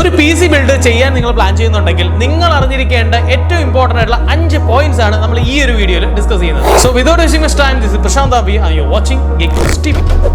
ഒരു PC build ചെയ്യാൻ നിങ്ങൾ പ്ലാൻ ചെയ്യുന്നുണ്ടെങ്കിൽ നിങ്ങൾ അറിഞ്ഞിരിക്കേണ്ട ഏറ്റവും ഇമ്പോർട്ടന്റ് ആയിട്ടുള്ള 5 പോയിന്റ്സ് ആണ് നമ്മൾ ഈ ഒരു വീഡിയോയിൽ ഡിസ്കസ് ചെയ്യുന്നത്. So without wasting much time, this is Prashant Aabi and you are watching geekboz.media.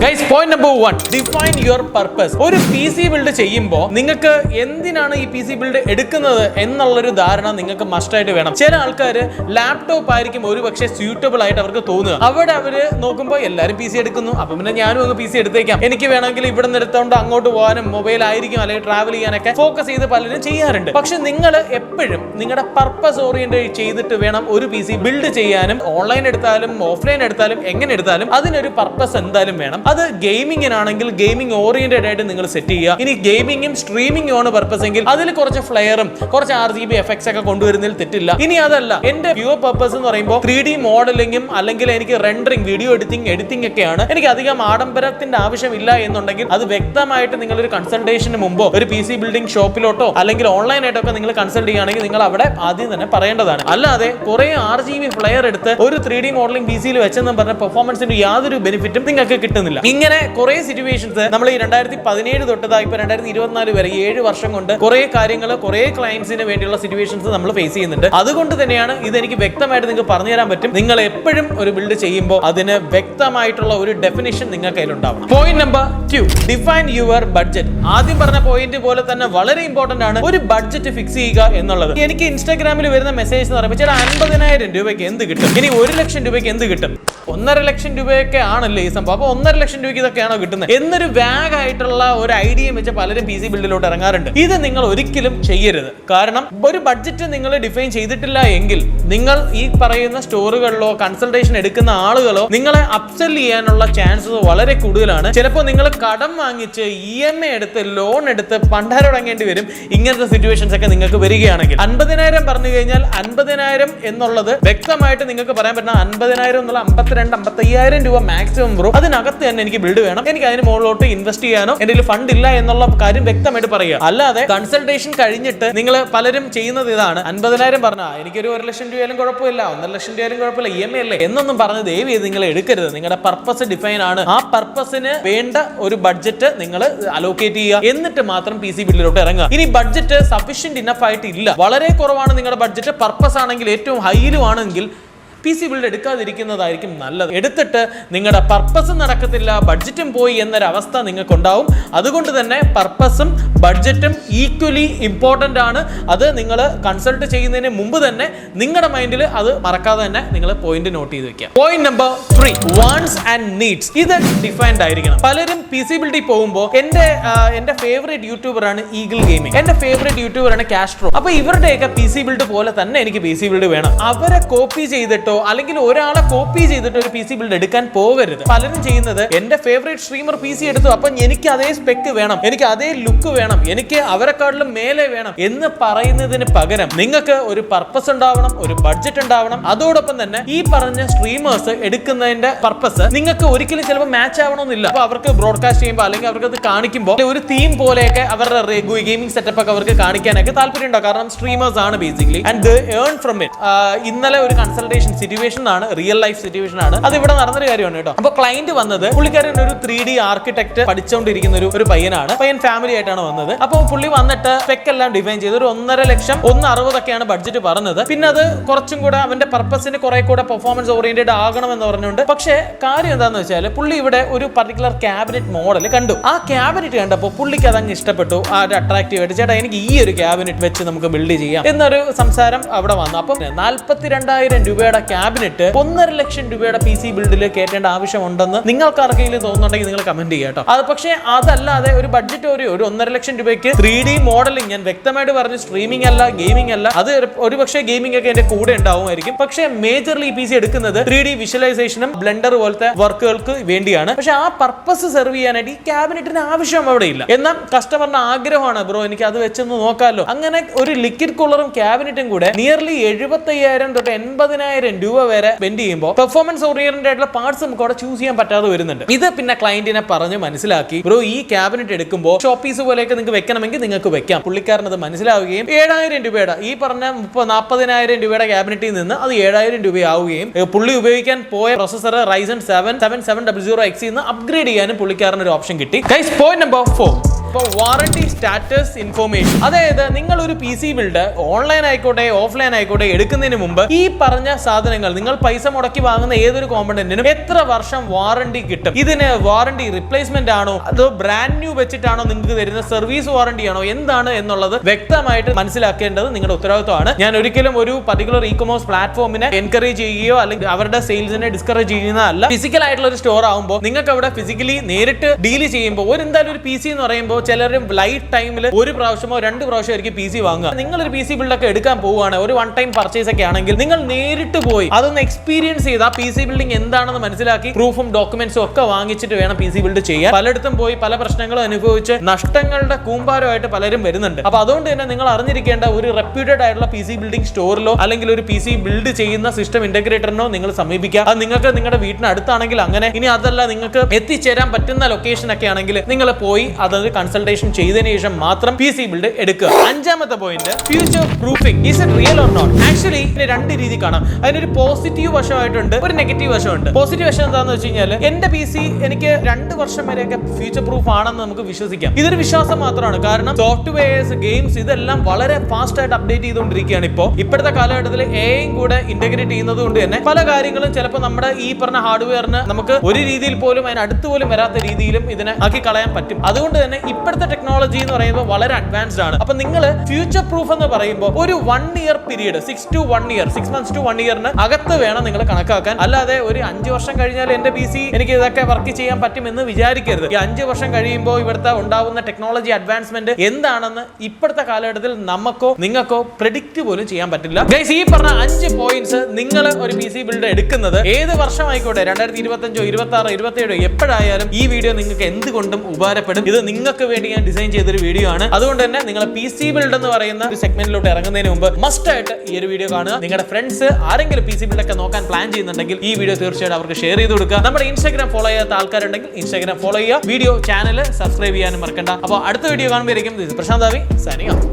Guys, point number 1, define your purpose. ഒരു PC ബിൽഡ് ചെയ്യുമ്പോൾ നിങ്ങൾക്ക് എന്തിനാണ് ഈ PC ബിൽഡ് എടുക്കുന്നത് എന്നുള്ളൊരു ധാരണ നിങ്ങൾക്ക് മസ്റ്റ് ആയിട്ട് വേണം. ചില ആൾക്കാർ ലാപ്ടോപ്പ് ആയിരിക്കും ഒരു പക്ഷേ സ്യൂട്ടബിൾ ആയിട്ട് അവർക്ക് തോന്നുക. അവിടെ അവര് നോക്കുമ്പോൾ എല്ലാവരും PC എടുക്കുന്നു, അപ്പം പിന്നെ ഞാനും അങ്ങ് PC എടുത്തേക്കാം, എനിക്ക് വേണമെങ്കിൽ ഇവിടെ നിന്ന് എടുത്തോണ്ട് അങ്ങോട്ട് പോകാനും മൊബൈൽ ആയിരിക്കും അല്ലെങ്കിൽ ട്രാവൽ ചെയ്യാനൊക്കെ ഫോക്കസ് ചെയ്ത് പലരും ചെയ്യാറുണ്ട്. പക്ഷെ നിങ്ങൾ എപ്പോഴും നിങ്ങളുടെ പർപ്പസ് ഓറിയന്റഡ് ചെയ്തിട്ട് വേണം ഒരു PC ബിൽഡ് ചെയ്യാനും. ഓൺലൈൻ എടുത്താലും ഓഫ്ലൈൻ എടുത്താലും എങ്ങനെ എടുത്താലും അതിനൊരു പർപ്പസ് എന്തായാലും വേണം. അത് ഗെയിമിങ്ങിനാണെങ്കിൽ ഗെയിമിംഗ് ഓറിയന്റഡ് ആയിട്ട് നിങ്ങൾ സെറ്റ് ചെയ്യുക. ഇനി ഗെയിമിങ്ങും സ്ട്രീമിംഗും ആണ് പർപ്പസ് എങ്കിൽ അതിൽ കുറച്ച് ഫ്ലെയറും കുറച്ച് RGB എഫക്ട്സ് ഒക്കെ കൊണ്ടുവരുന്നതിൽ തെറ്റില്ല. ഇനി അതല്ല, എന്റെ പ്യൂർ പർപ്പസ് എന്ന് പറയുമ്പോൾ 3D മോഡലിംഗും അല്ലെങ്കിൽ എനിക്ക് റെൻഡറിംഗ്, വീഡിയോ എഡിറ്റിംഗ് ഒക്കെയാണ്, എനിക്ക് അധികം ആഡംബരത്തിന്റെ ആവശ്യമില്ല എന്നുണ്ടെങ്കിൽ അത് വ്യക്തമായിട്ട് നിങ്ങൾ ഒരു കൺസൾട്ടേഷന് മുമ്പോ ഒരു PC ബിൽഡിംഗ് ഷോപ്പിലോട്ടോ അല്ലെങ്കിൽ ഓൺലൈൻ ആയിട്ടൊക്കെ നിങ്ങൾ കൺസൾട്ട് ചെയ്യുകയാണെങ്കിൽ നിങ്ങൾ അവിടെ ആദ്യം തന്നെ പറയേണ്ടതാണ്. അല്ലാതെ കുറെ RGB ഫ്ലെയർ എടുത്ത് ഒരു 3D മോഡലിംഗ് PCയിൽ വെച്ചെന്ന് പറഞ്ഞ പെർഫോമൻസിന്റെ യാതൊരു ബെനിഫിറ്റും നിങ്ങൾക്ക് കിട്ടുന്നില്ല. ഇങ്ങനെ കുറെ സിറ്റുവേഷൻസ് നമ്മൾ ഈ 2017 തൊട്ടതായി ഇപ്പൊ 2024 വരെ 7 വർഷം കൊണ്ട് കുറെ കാര്യങ്ങൾ കുറെ ക്ലയൻസിന് വേണ്ടിയുള്ള സിറ്റുവേഷൻസ് നമ്മൾ ഫേസ് ചെയ്യുന്നുണ്ട്. അതുകൊണ്ട് തന്നെയാണ് ഇതെനിക്ക് വ്യക്തമായിട്ട് നിങ്ങൾക്ക് പറഞ്ഞു തരാൻ പറ്റും. നിങ്ങൾ എപ്പോഴും ഒരു ബിൽഡ് ചെയ്യുമ്പോൾ അതിന് വ്യക്തമായിട്ടുള്ള ഒരു ഡെഫിനിഷൻ നിങ്ങൾക്ക് കയ്യിലുണ്ടാവണം. Point number 2, define your budget. ആദ്യം പറഞ്ഞ പോയിന്റ് പോലെ തന്നെ വളരെ ഇമ്പോർട്ടന്റ് ആണ് ഒരു ബഡ്ജറ്റ് ഫിക്സ് ചെയ്യുക എന്നുള്ളത്. എനിക്ക് ഇൻസ്റ്റാഗ്രാമിൽ വരുന്ന മെസ്സേജ് എന്ന് പറയുമ്പോൾ ചേട്ടാ 50,000 രൂപയ്ക്ക് എന്ത് കിട്ടും, ഇനി 1 ലക്ഷം രൂപയ്ക്ക് എന്ത് കിട്ടും, 1.5 ലക്ഷം രൂപയൊക്കെ ആണല്ലേ ഈ സംഭവം, അപ്പൊ 1.5 ലക്ഷം രൂപയ്ക്ക് ഇതൊക്കെയാണോ കിട്ടുന്നത് എന്നൊരു വാഗ് ആയിട്ടുള്ള ഒരു ഐഡിയ വെച്ച് പലരും PC ബിൽഡിലോട്ട് ഇറങ്ങാറുണ്ട്. ഇത് നിങ്ങൾ ഒരിക്കലും ചെയ്യരുത്. കാരണം ഒരു ബഡ്ജറ്റ് നിങ്ങൾ ഡിഫൈൻ ചെയ്തിട്ടില്ല എങ്കിൽ നിങ്ങൾ ഈ പറയുന്ന സ്റ്റോറുകളിലോ കൺസൾട്ടേഷൻ എടുക്കുന്ന ആളുകളോ നിങ്ങളെ അപ്സെൽ ചെയ്യാനുള്ള ചാൻസസ് വളരെ കൂടുതലാണ്. ചിലപ്പോൾ നിങ്ങൾ കടം വാങ്ങിച്ച് EMI എടുത്ത് ലോൺ എടുത്ത് പണ്ടാരടങ്ങേണ്ടി വരും. ഇങ്ങനത്തെ സിറ്റുവേഷൻസ് ഒക്കെ നിങ്ങൾക്ക് വരികയാണെങ്കിൽ 50,000 പറഞ്ഞു കഴിഞ്ഞാൽ 50,000 എന്നുള്ളത് വ്യക്തമായിട്ട് നിങ്ങൾക്ക് പറയാൻ പറ്റുന്ന 50,000 എന്നുള്ള 52-55,000 രൂപ മാക്സിമം ബ്രോ, അതിനകത്ത് തന്നെ എനിക്ക് ബിൽഡ് വേണം, എനിക്ക് അതിന് മുകളിലോട്ട് ഇൻവെസ്റ്റ് ചെയ്യാനോ എന്റെ ഫണ്ട് ഇല്ല എന്നുള്ള കാര്യം വ്യക്തമായിട്ട് പറയുക. അല്ലാതെ കൺസൾട്ടേഷൻ കഴിഞ്ഞിട്ട് നിങ്ങൾ പലരും ചെയ്യുന്നത് ഇതാണ്, 50,000 പറഞ്ഞാൽ എനിക്കൊരു 1 ലക്ഷം രൂപയാലും കുഴപ്പമില്ല, 1.5 ലക്ഷം രൂപയാലും കുഴപ്പമില്ല, EMI അല്ലേ എന്നൊന്നും പറഞ്ഞ് ദയവ് ചെയ്ത് നിങ്ങൾ എടുക്കരുത്. നിങ്ങളുടെ പർപ്പസ് ഡിഫൈൻ ആണ്. ആ പർപ്പസിന് വേണ്ട ഒരു ബഡ്ജറ്റ് നിങ്ങൾ അലോക്കേറ്റ് ചെയ്യുക, എന്നിട്ട് മാത്രം PC ബിൽഡിലോട്ട് ഇറങ്ങുക. ഇനി ബഡ്ജറ്റ് സഫീഷ്യന്റ് ഇനഫ് ആയിട്ട് ഇല്ല, വളരെ കുറവാണ് നിങ്ങളുടെ ബഡ്ജറ്റ്, പർപ്പസ് ആണെങ്കിൽ ഏറ്റവും ഹൈയിലും ആണെങ്കിൽ PC ബിൽഡ് എടുക്കാതിരിക്കുന്നതായിരിക്കും നല്ലത്. എടുത്തിട്ട് നിങ്ങളുടെ പർപ്പസും നടക്കത്തില്ല, ബഡ്ജറ്റും പോയി എന്നൊരവസ്ഥ നിങ്ങൾക്കുണ്ടാവും. അതുകൊണ്ട് തന്നെ പർപ്പസും ബഡ്ജറ്റും ഈക്വലി ഇമ്പോർട്ടൻ്റ് ആണ്. അത് നിങ്ങൾ കൺസൾട്ട് ചെയ്യുന്നതിന് മുമ്പ് തന്നെ നിങ്ങളുടെ മൈൻഡിൽ അത് മറക്കാതെ തന്നെ നിങ്ങൾ പോയിന്റ് നോട്ട് ചെയ്ത് വെക്കുക. Point number 3, wants and needs. ഇത് ഡിഫൈൻഡ് ആയിരിക്കണം. പലരും PC ബിൽഡിൽ പോകുമ്പോൾ എന്റെ ഫേവറേറ്റ് യൂട്യൂബറാണ് ഈഗിൾ ഗെയിമിംഗ്, എന്റെ ഫേവറേറ്റ് യൂട്യൂബറാണ് കാസ്ട്രോ, അപ്പൊ ഇവരുടെയൊക്കെ PC ബിൽഡ് പോലെ തന്നെ എനിക്ക് PC ബിൽഡ് വേണം. അവരെ കോപ്പി ചെയ്തിട്ട് അല്ലെങ്കിൽ ഒരാളെ കോപ്പി ചെയ്തിട്ട് ഒരു PC ബിൽഡ് എടുക്കാൻ പോകരുത്. പലരും ചെയ്യുന്നത് എന്റെ ഫേവറേറ്റ് സ്ട്രീമർ PC എടുത്തു, അപ്പൊ എനിക്ക് അതേ സ്പെക്ക് വേണം, എനിക്ക് അതേ ലുക്ക് വേണം, എനിക്ക് അവരെക്കാട്ടിലും മേലെ വേണം എന്ന് പറയുന്നതിന് പകരം നിങ്ങൾക്ക് ഒരു പർപ്പസ് ഉണ്ടാവണം, ഒരു ബഡ്ജറ്റ് ഉണ്ടാവണം. അതോടൊപ്പം തന്നെ ഈ പറഞ്ഞ സ്ട്രീമേഴ്സ് എടുക്കുന്നതിന്റെ പർപ്പസ് നിങ്ങൾക്ക് ഒരിക്കലും ചിലപ്പോൾ മാച്ച് ആവണമെന്നില്ല. അപ്പൊ അവർക്ക് ബ്രോഡ്കാസ്റ്റ് ചെയ്യുമ്പോൾ അല്ലെങ്കിൽ അവർക്ക് അത് കാണിക്കുമ്പോൾ ഒരു തീം പോലെയൊക്കെ അവരുടെ ഗെയിമിംഗ് സെറ്റപ്പ് ഒക്കെ അവർക്ക് കാണിക്കാനൊക്കെ താല്പര്യം ഉണ്ടാവും. കാരണം സ്ട്രീമേഴ്സ് ആണ് basically and they earn from it. ഇന്നലെ ഒരു കൺസൾട്ടേഷൻ സിറ്റുവേഷൻ ആണ്, റിയൽ ലൈഫ് സിറ്റുവേഷൻ ആണ്, അത് ഇവിടെ നടന്നൊരു കാര്യമാണ് കേട്ടോ. അപ്പൊ ക്ലയന്റ് വന്നത് പുള്ളിക്കാരൻ ഒരു 3D ആർക്കിടെക്ട് പഠിച്ചുകൊണ്ടിരിക്കുന്ന ഒരു പയ്യനാണ്. പയ്യൻ ഫാമിലി ആയിട്ടാണ് വന്നത്. അപ്പൊ പുള്ളി വന്നിട്ട് സ്പെക്ക് എല്ലാം ഡിഫൈൻ ചെയ്ത് ഒരു 1.5 ലക്ഷം 1.60 ബഡ്ജറ്റ് പറഞ്ഞത്. പിന്നെ അത് കുറച്ചും കൂടെ അവന്റെ പർപ്പസിന് കുറെ കൂടെ പെർഫോമൻസ് ഓറിയന്റഡ് ആകണം എന്ന് പറഞ്ഞുകൊണ്ട്. പക്ഷേ കാര്യം എന്താണെന്ന് വെച്ചാൽ പുള്ളി ഇവിടെ ഒരു പർട്ടിക്കുലർ ക്യാബിനറ്റ് മോഡൽ കണ്ടു. ആ ക്യാബിനറ്റ് കണ്ടപ്പോൾ പുള്ളിക്ക് അതങ്ങ് ഇഷ്ടപ്പെട്ടു, ആ ഒരു അട്രാക്റ്റീവ് ആയിട്ട് ചേട്ടാ എനിക്ക് ഈ ഒരു ക്യാബിനറ്റ് വെച്ച് നമുക്ക് ബിൽഡ് ചെയ്യാം എന്നൊരു സംസാരം അവിടെ വന്നു. അപ്പം 42,000 രൂപയുടെ ക്യാബിനറ്റ് 1.5 ലക്ഷം രൂപയുടെ PC ബിൽഡിൽ കയറ്റേണ്ട ആവശ്യമുണ്ടെന്ന് നിങ്ങൾക്ക് ആർക്കെങ്കിലും തോന്നുന്നുണ്ടെങ്കിൽ നിങ്ങൾ കമന്റ് ചെയ്യുക കേട്ടോ. അത് പക്ഷേ അതല്ലാതെ ഒരു ബഡ്ജറ്റ് ഒരു 1.5 ലക്ഷം രൂപയ്ക്ക് 3D മോഡലിംഗ്, ഞാൻ വ്യക്തമായിട്ട് പറഞ്ഞു സ്ട്രീമിംഗ് അല്ല, ഗെയിമിംഗ് അല്ല, അത് ഒരു പക്ഷേ ഗെയിമിംഗ് ഒക്കെ എന്റെ കൂടെ ഉണ്ടാവുമായിരിക്കും. പക്ഷേ മേജർലി PC എടുക്കുന്നത് 3D വിഷ്വലൈസേഷനും ബ്ലെൻഡർ പോലത്തെ വർക്കുകൾക്ക് വേണ്ടിയാണ്. പക്ഷെ ആ പർപ്പസ് സെർവ് ചെയ്യാനായിട്ട് ഈ ക്യാബിനറ്റിന് ആവശ്യം അവിടെ ഇല്ല. എന്നാൽ കസ്റ്റമറിന്റെ ആഗ്രഹമാണ് ബ്രോ എനിക്ക് അത് വെച്ചൊന്ന് നോക്കാമല്ലോ. അങ്ങനെ ഒരു ലിക്വിഡ് കൂളറും ക്യാബിനറ്റും കൂടെ നിയർലി 75,000 തൊട്ട് 80,000 രൂപ വരെ സ്പെൻഡ് ചെയ്യുമ്പോൾ പെർഫോമൻസ് ഓറിയന്റഡ് ആയിട്ടുള്ള പാർട്സ് നമുക്ക് അവിടെ ചൂസ് ചെയ്യാൻ പറ്റാതെ വരുന്നുണ്ട്. ഇത് പിന്നെ ക്ലയന്റിനെ പറഞ്ഞ് മനസ്സിലാക്കി ബ്രോ ഈ ക്യാബിനറ്റ് എടുക്കുമ്പോൾ ഷോപ്പ് പീസ് പോലെയൊക്കെ നിങ്ങൾക്ക് വെക്കണമെങ്കിൽ നിങ്ങൾക്ക് വെക്കാം. പുള്ളിക്കാരൻ അത് മനസ്സിലാവുകയും 7000 രൂപയുടെ ഈ പറഞ്ഞ 40,000 രൂപയുടെ ക്യാബിനറ്റിൽ നിന്ന് അത് 7000 രൂപയാവുകയും പുള്ളി ഉപയോഗിക്കാൻ പോയ പ്രൊസസർ Ryzen 7 7700X അപ്ഗ്രേഡ് ചെയ്യാനും പുള്ളിക്കാരൻ ഒരു ഓപ്ഷൻ കിട്ടി. ഗൈസ്, പോയിന്റ് നമ്പർ 4, ഇപ്പോൾ വാറണ്ടി സ്റ്റാറ്റസ് ഇൻഫോർമേഷൻ. അതായത് നിങ്ങൾ ഒരു പി സി ബിൽഡ് ഓൺലൈൻ ആയിക്കോട്ടെ ഓഫ്ലൈൻ ആയിക്കോട്ടെ എടുക്കുന്നതിന് മുമ്പ് ഈ പറഞ്ഞ സാധനങ്ങൾ നിങ്ങൾ പൈസ മുടക്കി വാങ്ങുന്ന ഏതൊരു കോമ്പണന്റിനും എത്ര വർഷം വാറണ്ടി കിട്ടും, ഇതിന് വാറണ്ടി റിപ്ലേസ്മെന്റ് ആണോ അതോ ബ്രാൻഡ് ന്യൂ വെച്ചിട്ടാണോ നിങ്ങൾക്ക് തരുന്ന സർവീസ് വാറണ്ടി ആണോ എന്താണ് എന്നുള്ളത് വ്യക്തമായിട്ട് മനസ്സിലാക്കേണ്ടത് നിങ്ങളുടെ ഉത്തരവാദിത്വമാണ്. ഞാൻ ഒരിക്കലും ഒരു പർട്ടിക്കുലർ ഇ കൊമേഴ്സ് പ്ലാറ്റ്ഫോമിനെ എൻകറേജ് ചെയ്യുകയോ അല്ലെങ്കിൽ അവരുടെ സെയിൽസിനെ ഡിസ്കറേജ് ചെയ്യുന്നതല്ല. ഫിസിക്കൽ ആയിട്ടുള്ള ഒരു സ്റ്റോർ ആകുമ്പോൾ നിങ്ങൾക്ക് അവിടെ ഫിസിക്കലി നേരിട്ട് ഡീൽ ചെയ്യുമ്പോൾ എന്തായാലും ഒരു പി സി എന്ന് പറയുമ്പോൾ ചിലരും ലൈഫ് ടൈമിൽ ഒരു പ്രാവശ്യമോ 2 പ്രാവശ്യം ആയിരിക്കും പി സി വാങ്ങുക. നിങ്ങളൊരു പി സി ബിൽഡൊക്കെ എടുക്കാൻ പോവുകയാണ്, ഒരു വൺ ടൈം പർച്ചേസ് ഒക്കെ ആണെങ്കിൽ നിങ്ങൾ നേരിട്ട് പോയി അതൊന്ന് എക്സ്പീരിയൻസ് ചെയ്ത് ആ പി സി ബിൽഡിംഗ് എന്താണെന്ന് മനസ്സിലാക്കി പ്രൂഫും ഡോക്യുമെന്റ്സും ഒക്കെ വാങ്ങിച്ചിട്ട് വേണം പി സി ബിൽഡ് ചെയ്യാൻ. പലയിടത്തും പോയി പല പ്രശ്നങ്ങളും അനുഭവിച്ച് നഷ്ടങ്ങളുടെ കൂമ്പാരമായിട്ട് പലരും വരുന്നുണ്ട്. അപ്പൊ അതുകൊണ്ട് തന്നെ നിങ്ങൾ അറിഞ്ഞിരിക്കേണ്ട ഒരു റെപ്യൂട്ടഡ് ആയിട്ടുള്ള പി സി ബിൽഡിംഗ് സ്റ്റോറിലോ അല്ലെങ്കിൽ ഒരു പി സി ബിൽഡ് ചെയ്യുന്ന സിസ്റ്റം ഇന്റഗ്രേറ്ററിനോ നിങ്ങൾ സമീപിക്കുക. അത് നിങ്ങൾക്ക് നിങ്ങളുടെ വീടിന് അടുത്താണെങ്കിൽ അങ്ങനെ, ഇനി അതല്ല നിങ്ങൾക്ക് എത്തിച്ചേരാൻ പറ്റുന്ന ലൊക്കേഷൻ ഒക്കെ ആണെങ്കിൽ നിങ്ങൾ പോയി അതൊരു കൺസൾട്ടേഷൻ ചെയ്തതിനു ശേഷം മാത്രം പി സി ബിൽഡ് എടുക്കുക. 5ാമത്തെ point, future proofing. Is it real or not? Actually ഇതിന് 2 രീതി കാണാം. അതിനൊരു പോസിറ്റീവ് വശമായിട്ടുണ്ട്, ഒരു നെഗറ്റീവ് വശമുണ്ട്. പോസിറ്റീവ് വശം എന്താണെന്ന് വെച്ച് കഴിഞ്ഞാൽ എന്റെ പി സി എനിക്ക് 2 വർഷം വരെയൊക്കെ ഫ്യൂച്ചർ പ്രൂഫ് ആണെന്ന് നമുക്ക് വിശ്വസിക്കാം. ഇതൊരു വിശ്വാസം മാത്രമാണ്. കാരണം സോഫ്റ്റ്വെയർസ്, ഗെയിംസ് ഇതെല്ലാം വളരെ ഫാസ്റ്റ് ആയിട്ട് അപ്ഡേറ്റ് ചെയ്തുകൊണ്ടിരിക്കുകയാണ്. ഇപ്പോഴത്തെ കാലഘട്ടത്തിൽ എയും കൂടെ ഇന്റഗ്രേറ്റ് ചെയ്യുന്നത് കൊണ്ട് തന്നെ പല കാര്യങ്ങളും ചിലപ്പോൾ നമ്മുടെ ഈ പറഞ്ഞ ഹാർഡ്വെയറിന് നമുക്ക് ഒരു രീതിയിൽ പോലും അതിനടുത്ത് പോലും വരാത്ത രീതിയിലും ഇതിനെ ആക്കി കളയാൻ പറ്റും. അതുകൊണ്ട് തന്നെ ഇപ്പോഴത്തെ ടെക്നോളജി എന്ന് പറയുമ്പോൾ വളരെ അഡ്വാൻസ്ഡ് ആണ്. അപ്പൊ നിങ്ങൾ ഫ്യൂച്ചർ പ്രൂഫ് എന്ന് പറയുമ്പോൾ ഒരു 1 ഇയർ പീരീഡ്, 6 months to 1 ഇയറിന് അകത്ത് വേണം നിങ്ങൾ കണക്കാക്കാൻ. അല്ലാതെ ഒരു 5 വർഷം കഴിഞ്ഞാൽ എന്റെ പി സി എനിക്ക് ഇതൊക്കെ വർക്ക് ചെയ്യാൻ പറ്റുമെന്ന് വിചാരിക്കരുത്. ഈ 5 വർഷം കഴിയുമ്പോൾ ഇവിടുത്തെ ഉണ്ടാവുന്ന ടെക്നോളജി അഡ്വാൻസ്മെന്റ് എന്താണെന്ന് ഇപ്പോഴത്തെ കാലഘട്ടത്തിൽ നമുക്കോ നിങ്ങൾക്കോ പ്രെഡിക്റ്റ് പോലും ചെയ്യാൻ പറ്റില്ല. ഗൈസ്, ഈ പറഞ്ഞ 5 പോയിന്റ്സ് നിങ്ങൾ ഒരു പി സി ബിൽഡ് എടുക്കുന്നത് ഏത് വർഷമായിക്കോട്ടെ, 2025, 26, 27 എപ്പോഴായാലും ഈ വീഡിയോ നിങ്ങൾക്ക് എന്തുകൊണ്ടും ഉപകാരപ്പെടും. ഇത് നിങ്ങൾക്ക് വേണ്ടി ഞാൻ ഡിസൈൻ ചെയ്തൊരു വീഡിയോ ആണ്. അതുകൊണ്ട് തന്നെ നിങ്ങൾ പി സി ബിൽഡ് എന്ന് പറയുന്ന ഒരു സെഗ്മെന്റിലോട്ട് ഇറങ്ങുന്നതിന് മുമ്പ് മസ്റ്റ് ആയിട്ട് ഈ ഒരു വീഡിയോ കാണുക. നിങ്ങളുടെ ഫ്രണ്ട്സ് ആരെങ്കിലും പി സി ബിൽഡ് ഒക്കെ നോക്കാൻ പ്ലാൻ ചെയ്യുന്നുണ്ടെങ്കിൽ ഈ വീഡിയോ തീർച്ചയായിട്ടും അവർക്ക് ഷെയർ ചെയ്ത് കൊടുക്കുക. നമ്മുടെ ഇൻസ്റ്റാഗ്രാം ഫോളോ ചെയ്യാത്ത ആൾക്കാരുണ്ടെങ്കിൽ ഇൻസ്റ്റാഗ്രാം ഫോളോ ചെയ്യുക. വീഡിയോ ചാനൽ സബ്സ്ക്രൈബ് ചെയ്യാനും മറക്കണ്ട. അപ്പോൾ അടുത്ത വീഡിയോ കാണുമ്പോഴേക്കും പ്രശാന്താവി സൈനിങ് ഓഫ്.